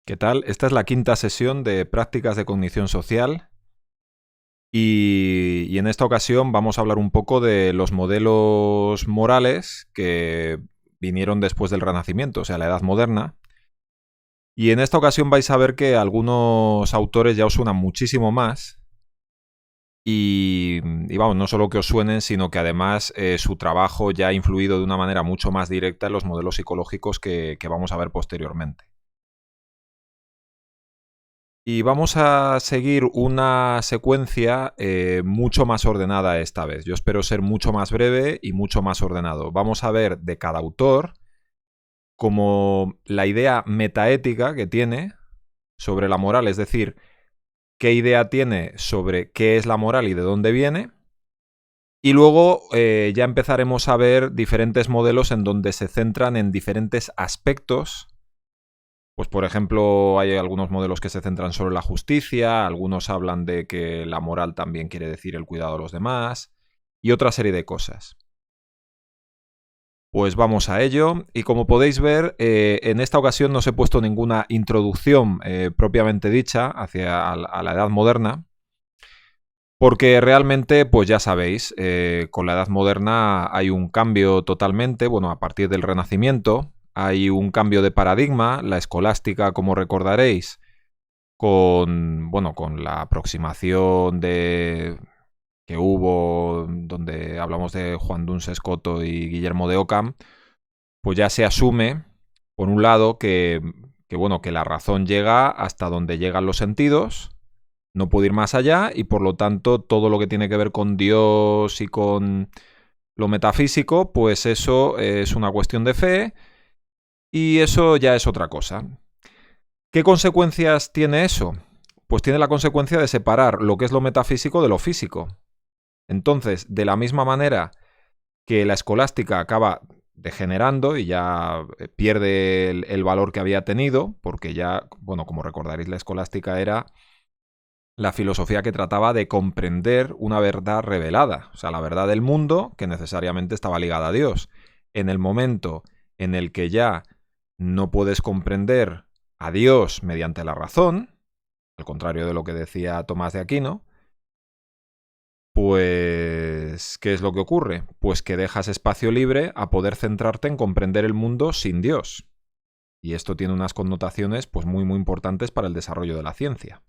¿Qué tal? Esta es la quinta sesión de prácticas de cognición social y en esta ocasión vamos a hablar un poco de los modelos morales que vinieron después del Renacimiento, o sea, la Edad Moderna. Y en esta ocasión vais a ver que algunos autores ya os suenan muchísimo más y vamos, no solo que os suenen, sino que además su trabajo ya ha influido de una manera mucho más directa en los modelos psicológicos que vamos a ver posteriormente. Y vamos a seguir una secuencia mucho más ordenada esta vez. Yo espero ser mucho más breve y mucho más ordenado. Vamos a ver de cada autor como la idea metaética que tiene sobre la moral, es decir, qué idea tiene sobre qué es la moral y de dónde viene. Y luego ya empezaremos a ver diferentes modelos en donde se centran en diferentes aspectos. Pues por ejemplo, hay algunos modelos que se centran solo en la justicia, algunos hablan de que la moral también quiere decir el cuidado de los demás, y otra serie de cosas. Pues vamos a ello, y como podéis ver, en esta ocasión no os he puesto ninguna introducción propiamente dicha a la Edad Moderna, porque realmente, pues ya sabéis, con la Edad Moderna hay un cambio totalmente, bueno, a partir del Renacimiento, hay un cambio de paradigma, la escolástica, como recordaréis, con la aproximación que hubo, donde hablamos de Juan Duns Scoto y Guillermo de Ockham, pues ya se asume, por un lado, que la razón llega hasta donde llegan los sentidos, no puede ir más allá, y por lo tanto todo lo que tiene que ver con Dios y con lo metafísico, pues eso es una cuestión de fe, y eso ya es otra cosa. ¿Qué consecuencias tiene eso? Pues tiene la consecuencia de separar lo que es lo metafísico de lo físico. Entonces, de la misma manera que la escolástica acaba degenerando y ya pierde el valor que había tenido, porque ya, bueno, como recordaréis, la escolástica era la filosofía que trataba de comprender una verdad revelada, o sea, la verdad del mundo que necesariamente estaba ligada a Dios. En el momento en el que ya no puedes comprender a Dios mediante la razón, al contrario de lo que decía Tomás de Aquino, pues, ¿qué es lo que ocurre? Pues que dejas espacio libre a poder centrarte en comprender el mundo sin Dios. Y esto tiene unas connotaciones pues muy muy importantes para el desarrollo de la ciencia.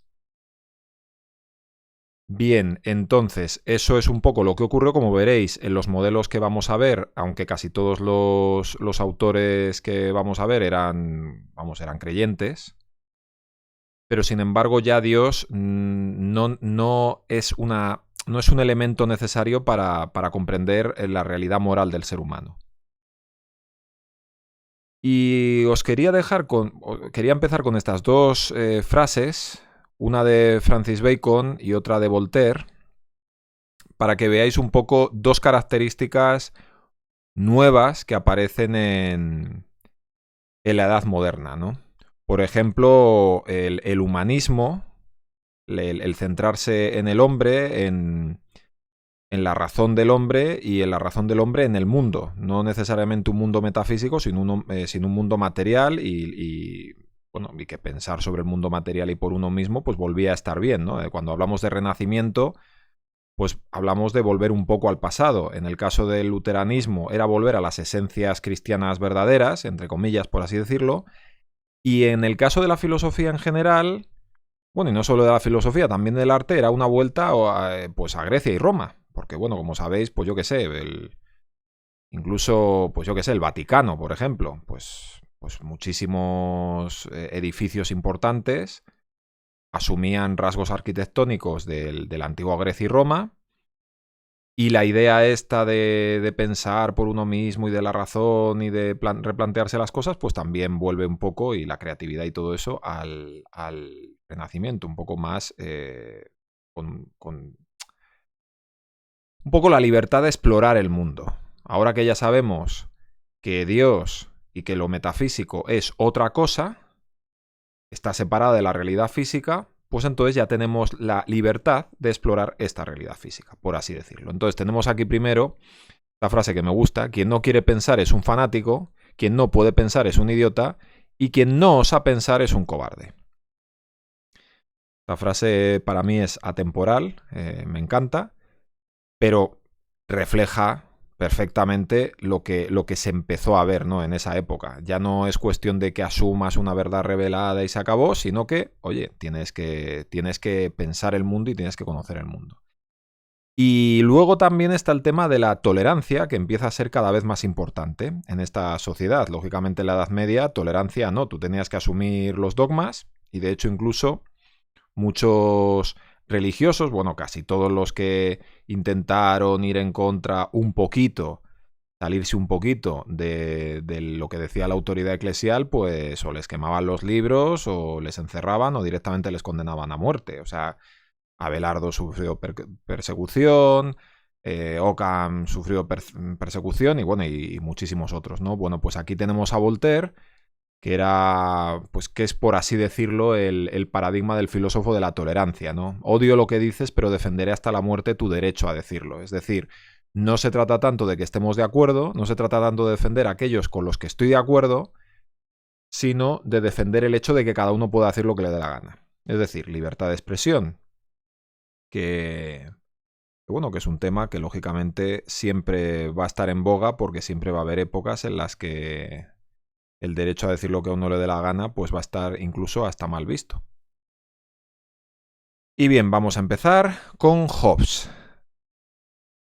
Bien, entonces, eso es un poco lo que ocurrió, como veréis, en los modelos que vamos a ver, aunque casi todos los autores que vamos a ver eran creyentes, pero sin embargo ya Dios no es un elemento necesario para comprender la realidad moral del ser humano. Y os quería empezar con estas dos frases, una de Francis Bacon y otra de Voltaire, para que veáis un poco dos características nuevas que aparecen en la Edad Moderna, ¿no? Por ejemplo, el humanismo, el centrarse en el hombre, en la razón del hombre y en la razón del hombre en el mundo. No necesariamente un mundo metafísico, sino un mundo material y que pensar sobre el mundo material y por uno mismo pues volvía a estar bien, ¿no? Cuando hablamos de renacimiento, pues hablamos de volver un poco al pasado. En el caso del luteranismo era volver a las esencias cristianas verdaderas, entre comillas, por así decirlo. Y en el caso de la filosofía en general, bueno, y no solo de la filosofía, también del arte, era una vuelta pues a Grecia y Roma. Porque, bueno, como sabéis, pues yo qué sé, incluso, pues yo qué sé, el Vaticano, por ejemplo, pues muchísimos edificios importantes asumían rasgos arquitectónicos de la antigua Grecia y Roma, y la idea esta de pensar por uno mismo y de la razón y de replantearse las cosas, pues también vuelve un poco, y la creatividad y todo eso, al Renacimiento, un poco más con un poco la libertad de explorar el mundo. Ahora que ya sabemos que Dios y que lo metafísico es otra cosa, está separada de la realidad física, pues entonces ya tenemos la libertad de explorar esta realidad física, por así decirlo. Entonces tenemos aquí primero la frase que me gusta: quien no quiere pensar es un fanático, quien no puede pensar es un idiota, y quien no osa pensar es un cobarde. Esta frase para mí es atemporal, me encanta, pero refleja perfectamente lo que se empezó a ver, ¿no?, en esa época. Ya no es cuestión de que asumas una verdad revelada y se acabó, sino que, oye, tienes que pensar el mundo y tienes que conocer el mundo. Y luego también está el tema de la tolerancia, que empieza a ser cada vez más importante en esta sociedad. Lógicamente en la Edad Media, tolerancia no, tú tenías que asumir los dogmas y de hecho incluso muchos religiosos, bueno, casi todos los que intentaron ir en contra un poquito, salirse un poquito de lo que decía la autoridad eclesial, pues o les quemaban los libros o les encerraban o directamente les condenaban a muerte. O sea, Abelardo sufrió persecución, Occam sufrió persecución y bueno, y muchísimos otros, ¿no? Bueno, pues aquí tenemos a Voltaire, que era, pues que es por así decirlo, el paradigma del filósofo de la tolerancia, ¿no? Odio lo que dices, pero defenderé hasta la muerte tu derecho a decirlo. Es decir, no se trata tanto de que estemos de acuerdo, no se trata tanto de defender a aquellos con los que estoy de acuerdo, sino de defender el hecho de que cada uno pueda hacer lo que le dé la gana. Es decir, libertad de expresión, que bueno, que es un tema que lógicamente siempre va a estar en boga porque siempre va a haber épocas en las que el derecho a decir lo que a uno le dé la gana pues va a estar incluso hasta mal visto. Y bien, vamos a empezar con Hobbes.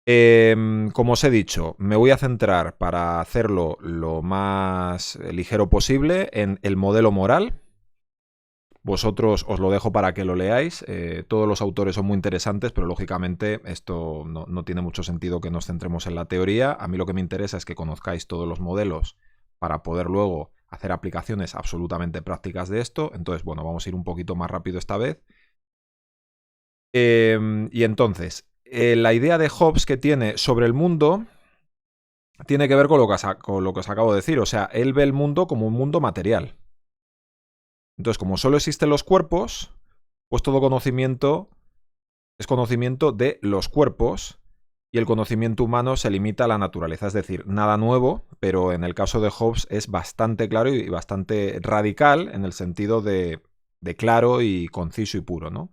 Como os he dicho, me voy a centrar para hacerlo lo más ligero posible en el modelo moral. Vosotros os lo dejo para que lo leáis. Todos los autores son muy interesantes, pero lógicamente esto no tiene mucho sentido que nos centremos en la teoría. A mí lo que me interesa es que conozcáis todos los modelos para poder luego hacer aplicaciones absolutamente prácticas de esto. Entonces, bueno, vamos a ir un poquito más rápido esta vez. Y entonces, la idea de Hobbes que tiene sobre el mundo tiene que ver con lo que os acabo de decir. O sea, él ve el mundo como un mundo material. Entonces, como solo existen los cuerpos, pues todo conocimiento es conocimiento de los cuerpos y el conocimiento humano se limita a la naturaleza. Es decir, nada nuevo, pero en el caso de Hobbes es bastante claro y bastante radical en el sentido de claro y conciso y puro, ¿no?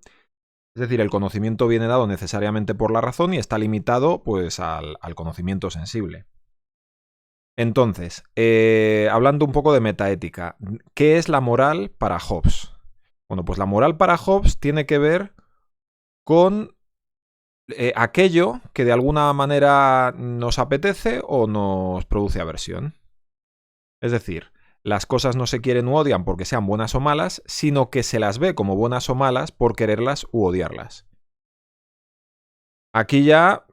Es decir, el conocimiento viene dado necesariamente por la razón y está limitado pues al conocimiento sensible. Entonces, hablando un poco de metaética, ¿qué es la moral para Hobbes? Bueno, pues la moral para Hobbes tiene que ver con aquello que de alguna manera nos apetece o nos produce aversión. Es decir, las cosas no se quieren u odian porque sean buenas o malas, sino que se las ve como buenas o malas por quererlas u odiarlas. Aquí ya,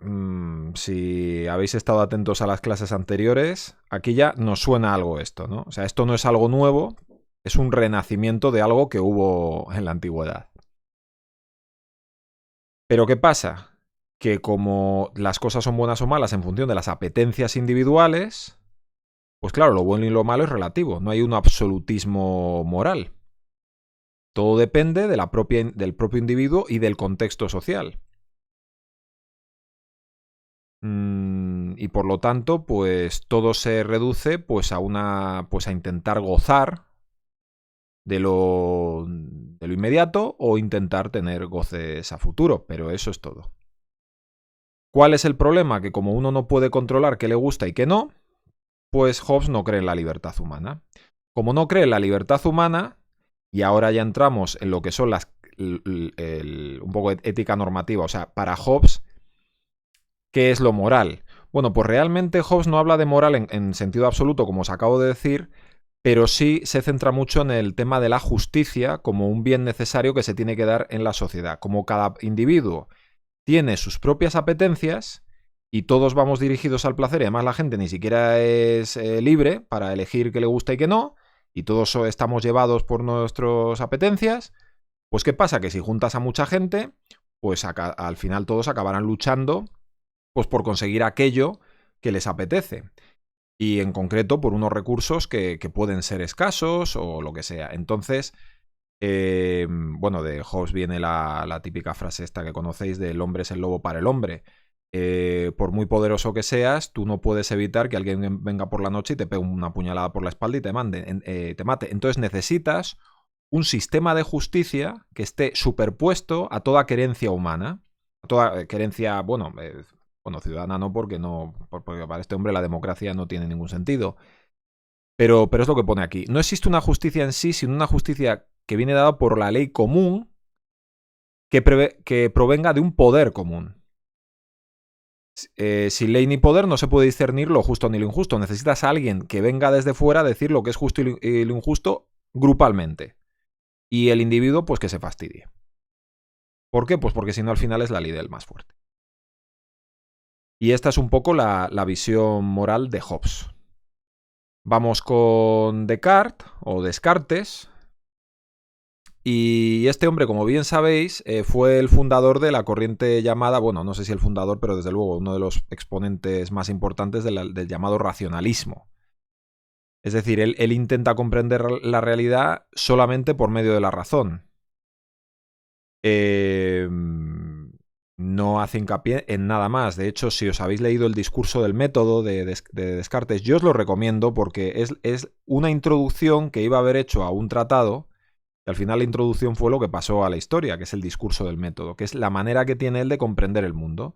si habéis estado atentos a las clases anteriores, aquí ya nos suena algo esto, ¿no? O sea, esto no es algo nuevo, es un renacimiento de algo que hubo en la antigüedad. Pero ¿qué pasa? Que como las cosas son buenas o malas en función de las apetencias individuales, pues claro, lo bueno y lo malo es relativo, no hay un absolutismo moral. Todo depende de del propio individuo y del contexto social. Y por lo tanto, pues todo se reduce pues a intentar gozar de lo inmediato o intentar tener goces a futuro, pero eso es todo. ¿Cuál es el problema? Que como uno no puede controlar qué le gusta y qué no, pues Hobbes no cree en la libertad humana. Como no cree en la libertad humana, y ahora ya entramos en lo que son un poco de ética normativa, o sea, para Hobbes, ¿qué es lo moral? Bueno, pues realmente Hobbes no habla de moral en sentido absoluto, como os acabo de decir, pero sí se centra mucho en el tema de la justicia como un bien necesario que se tiene que dar en la sociedad. Como cada individuo tiene sus propias apetencias y todos vamos dirigidos al placer y además la gente ni siquiera es libre para elegir qué le gusta y qué no, y todos estamos llevados por nuestras apetencias, pues ¿qué pasa? Que si juntas a mucha gente, pues al final todos acabarán luchando pues por conseguir aquello que les apetece. Y en concreto por unos recursos que pueden ser escasos o lo que sea. Entonces, bueno, de Hobbes viene la típica frase esta que conocéis de el hombre es el lobo para el hombre. por muy poderoso que seas, tú no puedes evitar que alguien venga por la noche y te pegue una puñalada por la espalda y te mate. Entonces necesitas un sistema de justicia que esté superpuesto a toda querencia humana. A toda querencia, bueno, ciudadana no, porque para este hombre la democracia no tiene ningún sentido. Pero es lo que pone aquí. No existe una justicia en sí, sino una justicia que viene dada por la ley común que provenga de un poder común. Sin ley ni poder no se puede discernir lo justo ni lo injusto. Necesitas a alguien que venga desde fuera a decir lo que es justo y lo injusto grupalmente. Y el individuo, pues que se fastidie. ¿Por qué? Pues porque si no, al final es la ley del más fuerte. Y esta es un poco la visión moral de Hobbes. Vamos con Descartes, o Descartes. Y este hombre, como bien sabéis, fue el fundador de la corriente llamada, bueno, no sé si el fundador, pero desde luego uno de los exponentes más importantes del llamado racionalismo. Es decir, él intenta comprender la realidad solamente por medio de la razón. No hace hincapié en nada más. De hecho, si os habéis leído el discurso del método de Descartes, yo os lo recomiendo porque es una introducción que iba a haber hecho a un tratado. Y al final la introducción fue lo que pasó a la historia, que es el discurso del método, que es la manera que tiene él de comprender el mundo.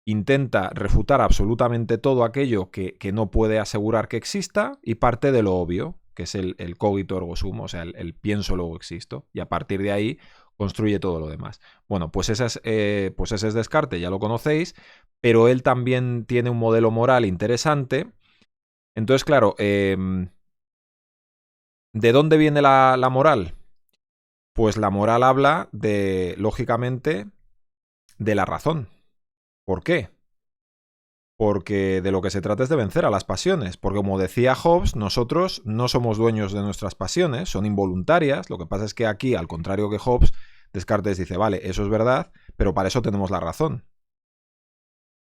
Intenta refutar absolutamente todo aquello que no puede asegurar que exista y parte de lo obvio, que es el cogito ergo sum, o sea, el pienso luego existo, y a partir de ahí construye todo lo demás. Bueno, pues ese es Descartes, ya lo conocéis, pero él también tiene un modelo moral interesante. Entonces, claro, ¿de dónde viene la moral? Pues la moral habla lógicamente, de la razón. ¿Por qué? Porque de lo que se trata es de vencer a las pasiones. Porque como decía Hobbes, nosotros no somos dueños de nuestras pasiones, son involuntarias. Lo que pasa es que aquí, al contrario que Hobbes, Descartes dice, vale, eso es verdad, pero para eso tenemos la razón.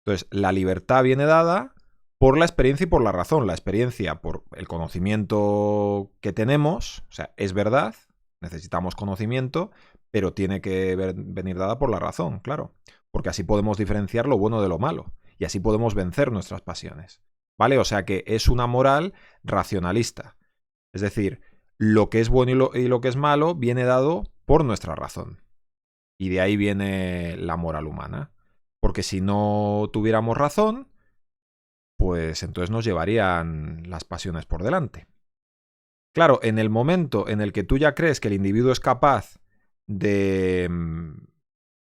Entonces, la libertad viene dada por la experiencia y por la razón. La experiencia por el conocimiento que tenemos, o sea, es verdad, necesitamos conocimiento, pero tiene que venir dada por la razón, claro. Porque así podemos diferenciar lo bueno de lo malo. Y así podemos vencer nuestras pasiones. ¿Vale? O sea que es una moral racionalista. Es decir, lo que es bueno y lo que es malo viene dado por nuestra razón. Y de ahí viene la moral humana. Porque si no tuviéramos razón, pues entonces nos llevarían las pasiones por delante. Claro, en el momento en el que tú ya crees que el individuo es capaz de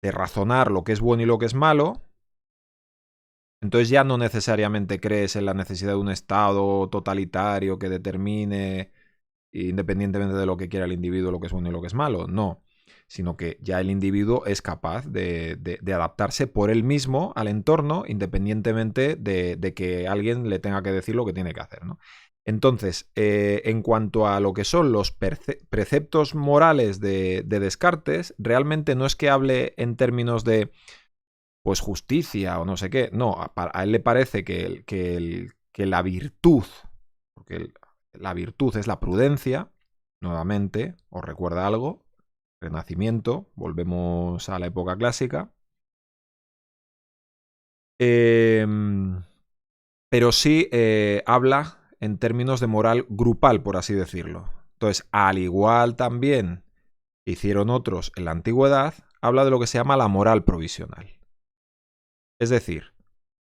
razonar lo que es bueno y lo que es malo, entonces ya no necesariamente crees en la necesidad de un Estado totalitario que determine, independientemente de lo que quiera el individuo, lo que es bueno y lo que es malo. No, sino que ya el individuo es capaz de adaptarse por él mismo al entorno, independientemente de que alguien le tenga que decir lo que tiene que hacer, ¿no? Entonces, en cuanto a lo que son los preceptos morales de Descartes, realmente no es que hable en términos de pues justicia o no sé qué. No, a él le parece que la virtud, porque la virtud es la prudencia, nuevamente, os recuerda algo, Renacimiento, volvemos a la época clásica. Pero sí habla en términos de moral grupal, por así decirlo. Entonces, al igual también hicieron otros en la antigüedad, habla de lo que se llama la moral provisional. Es decir,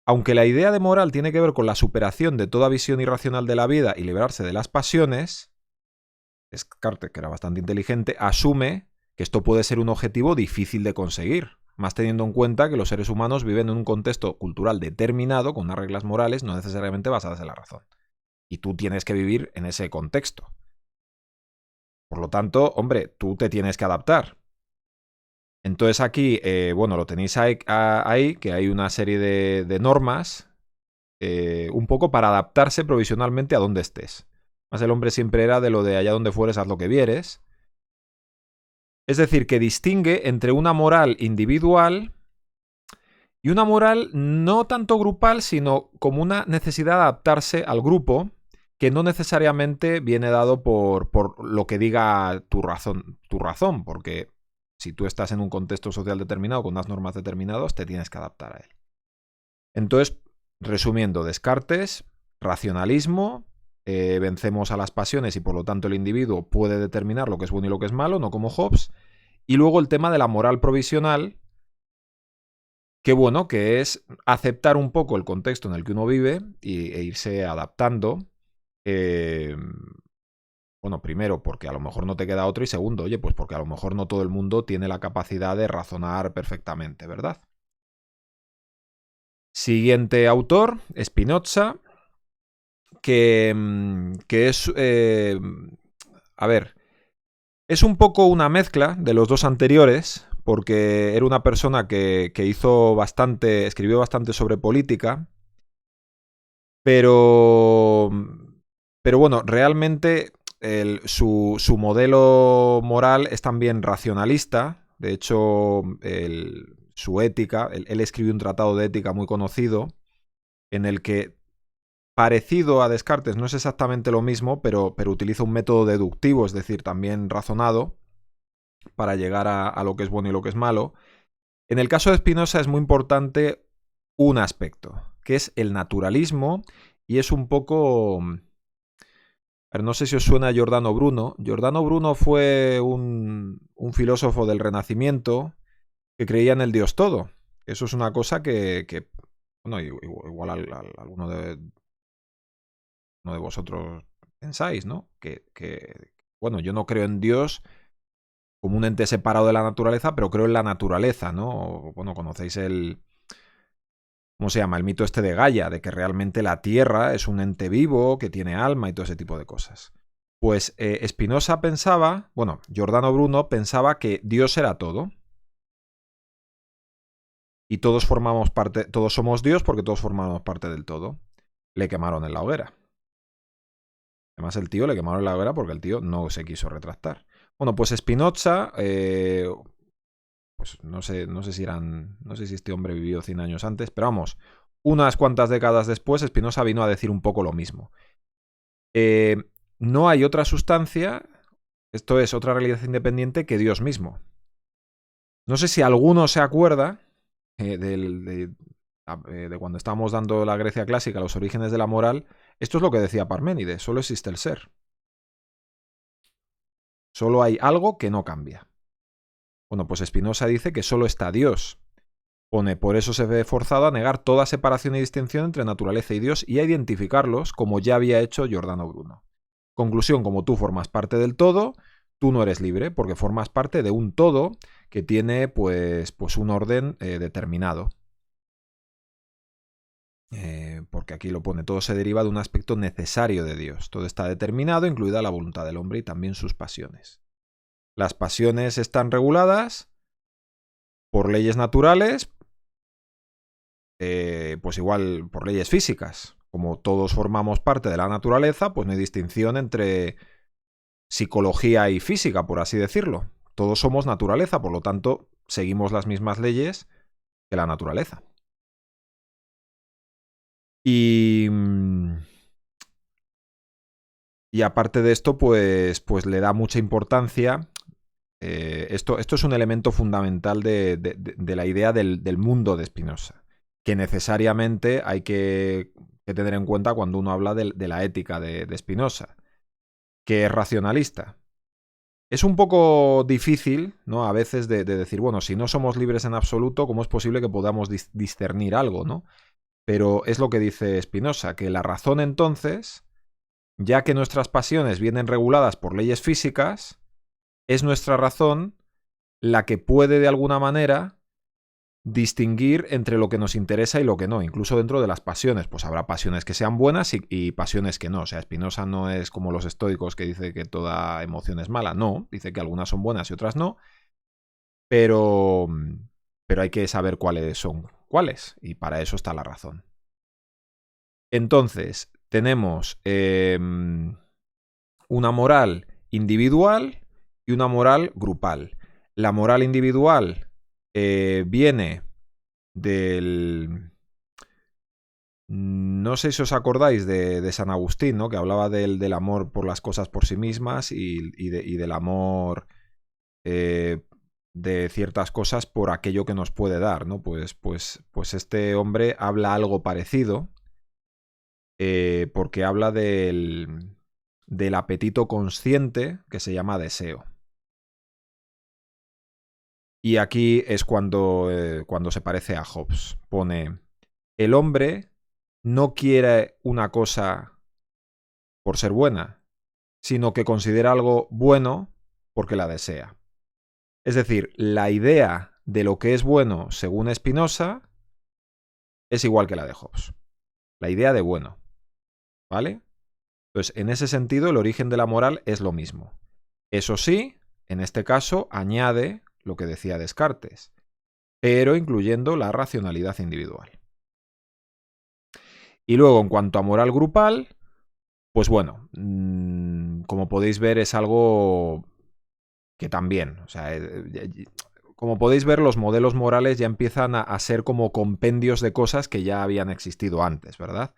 aunque la idea de moral tiene que ver con la superación de toda visión irracional de la vida y liberarse de las pasiones, Descartes, que era bastante inteligente, asume que esto puede ser un objetivo difícil de conseguir, más teniendo en cuenta que los seres humanos viven en un contexto cultural determinado, con unas reglas morales no necesariamente basadas en la razón. Y tú tienes que vivir en ese contexto. Por lo tanto, hombre, tú te tienes que adaptar. Entonces aquí, bueno, lo tenéis ahí, que hay una serie de normas, un poco para adaptarse provisionalmente a donde estés. Más el hombre siempre era de lo de allá donde fueres, haz lo que vieres. Es decir, que distingue entre una moral individual y una moral no tanto grupal, sino como una necesidad de adaptarse al grupo, que no necesariamente viene dado por lo que diga tu razón, porque si tú estás en un contexto social determinado, con unas normas determinadas, te tienes que adaptar a él. Entonces, resumiendo, Descartes, racionalismo, vencemos a las pasiones y por lo tanto el individuo puede determinar lo que es bueno y lo que es malo, no como Hobbes. Y luego el tema de la moral provisional, que bueno, que es aceptar un poco el contexto en el que uno vive e irse adaptando. Bueno, primero, porque a lo mejor no te queda otro, y segundo, oye, pues porque a lo mejor no todo el mundo tiene la capacidad de razonar perfectamente, ¿verdad? Siguiente autor, Spinoza, que es... a ver, es un poco una mezcla de los dos anteriores, porque era una persona que hizo bastante, escribió bastante sobre política, pero bueno, realmente su modelo moral es también racionalista. De hecho, su ética, él escribió un tratado de ética muy conocido, en el que, parecido a Descartes, no es exactamente lo mismo, pero utiliza un método deductivo, es decir, también razonado, para llegar a lo que es bueno y lo que es malo. En el caso de Spinoza es muy importante un aspecto, que es el naturalismo, y es un poco... A ver, no sé si os suena Giordano Bruno. Giordano Bruno fue un filósofo del Renacimiento que creía en el Dios todo. Eso es una cosa que bueno, igual alguno uno de vosotros pensáis, ¿no? Bueno, yo no creo en Dios como un ente separado de la naturaleza, pero creo en la naturaleza, ¿no? Bueno, conocéis ¿cómo se llama? El mito este de Gaia, de que realmente la Tierra es un ente vivo, que tiene alma y todo ese tipo de cosas. Pues Spinoza pensaba, bueno, Giordano Bruno pensaba que Dios era todo. Y todos formamos parte, todos somos Dios porque todos formamos parte del todo. Le quemaron en la hoguera. Además, el tío le quemaron en la hoguera porque el tío no se quiso retractar. Bueno, pues Spinoza, pues no sé si no sé si este hombre vivió 100 años antes, pero vamos, unas cuantas décadas después, Spinoza vino a decir un poco lo mismo. No hay otra sustancia, esto es, otra realidad independiente que Dios mismo. No sé si alguno se acuerda de cuando estábamos dando la Grecia clásica, los orígenes de la moral. Esto es lo que decía Parménides: solo existe el ser. Solo hay algo que no cambia. Bueno, pues Spinoza dice que solo está Dios. Pone, por eso se ve forzado a negar toda separación y distinción entre naturaleza y Dios y a identificarlos, como ya había hecho Giordano Bruno. Conclusión, como tú formas parte del todo, tú no eres libre, porque formas parte de un todo que tiene pues un orden determinado. Porque aquí lo pone, todo se deriva de un aspecto necesario de Dios. Todo está determinado, incluida la voluntad del hombre y también sus pasiones. Las pasiones están reguladas por leyes naturales, pues igual por leyes físicas. Como todos formamos parte de la naturaleza, pues no hay distinción entre psicología y física, por así decirlo. Todos somos naturaleza, por lo tanto, seguimos las mismas leyes que la naturaleza. Y aparte de esto, pues le da mucha importancia. Esto es un elemento fundamental de la idea del mundo de Spinoza, que necesariamente hay que tener en cuenta cuando uno habla de la ética de Spinoza, que es racionalista. Es un poco difícil, ¿no? A veces de decir, bueno, si no somos libres en absoluto, ¿cómo es posible que podamos discernir algo, ¿no? Pero es lo que dice Spinoza, que la razón entonces, ya que nuestras pasiones vienen reguladas por leyes físicas, es nuestra razón la que puede de alguna manera distinguir entre lo que nos interesa y lo que no, incluso dentro de las pasiones. Pues habrá pasiones que sean buenas y pasiones que no. O sea, Spinoza no es como los estoicos que dice que toda emoción es mala. No, dice que algunas son buenas y otras no, pero hay que saber cuáles son cuáles, y para eso está la razón. Entonces, tenemos una moral individual y una moral grupal. La moral individual viene del... No sé si os acordáis de San Agustín, ¿no? Que hablaba del amor por las cosas por sí mismas y del amor de ciertas cosas por aquello que nos puede dar, ¿no? Pues este hombre habla algo parecido, porque habla del apetito consciente que se llama deseo. Y aquí es cuando se parece a Hobbes. Pone, el hombre no quiere una cosa por ser buena, sino que considera algo bueno porque la desea. Es decir, la idea de lo que es bueno, según Spinoza, es igual que la de Hobbes. La idea de bueno. ¿Vale? Entonces, en ese sentido, el origen de la moral es lo mismo. Eso sí, en este caso, añade lo que decía Descartes, pero incluyendo la racionalidad individual. Y luego, en cuanto a moral grupal, pues bueno, como podéis ver, es algo que también, o sea, como podéis ver, los modelos morales ya empiezan a ser como compendios de cosas que ya habían existido antes, ¿verdad?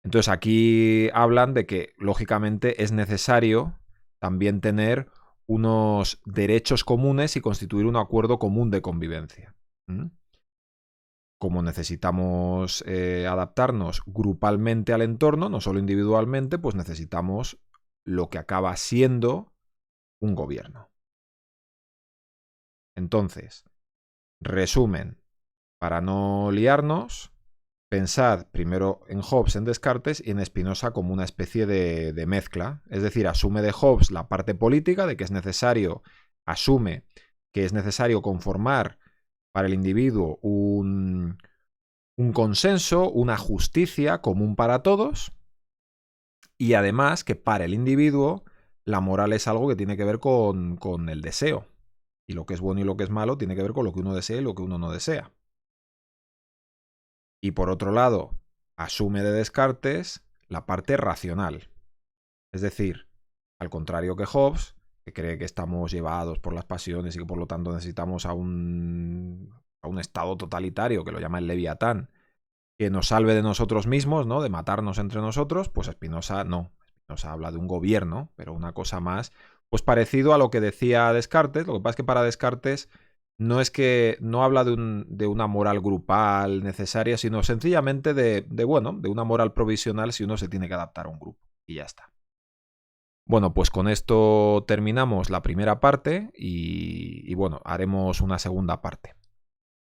Entonces aquí hablan de que, lógicamente, es necesario también tener unos derechos comunes y constituir un acuerdo común de convivencia. Como necesitamos adaptarnos grupalmente al entorno, no solo individualmente, pues necesitamos lo que acaba siendo un gobierno. Entonces, resumen, para no liarnos, pensad primero en Hobbes, en Descartes y en Spinoza como una especie de mezcla. Es decir, asume de Hobbes la parte política, de que es necesario, asume que es necesario conformar para el individuo un consenso, una justicia común para todos, y además que para el individuo la moral es algo que tiene que ver con el deseo. Y lo que es bueno y lo que es malo tiene que ver con lo que uno desea y lo que uno no desea. Y por otro lado, asume de Descartes la parte racional. Es decir, al contrario que Hobbes, que cree que estamos llevados por las pasiones y que por lo tanto necesitamos a un estado totalitario, que lo llama el Leviatán, que nos salve de nosotros mismos, ¿no? De matarnos entre nosotros, pues Spinoza no. Spinoza habla de un gobierno, pero una cosa más, pues parecido a lo que decía Descartes. Lo que pasa es que para Descartes no es que no habla de una moral grupal necesaria, sino sencillamente de una moral provisional si uno se tiene que adaptar a un grupo. Y ya está. Bueno, pues con esto terminamos la primera parte y bueno, haremos una segunda parte.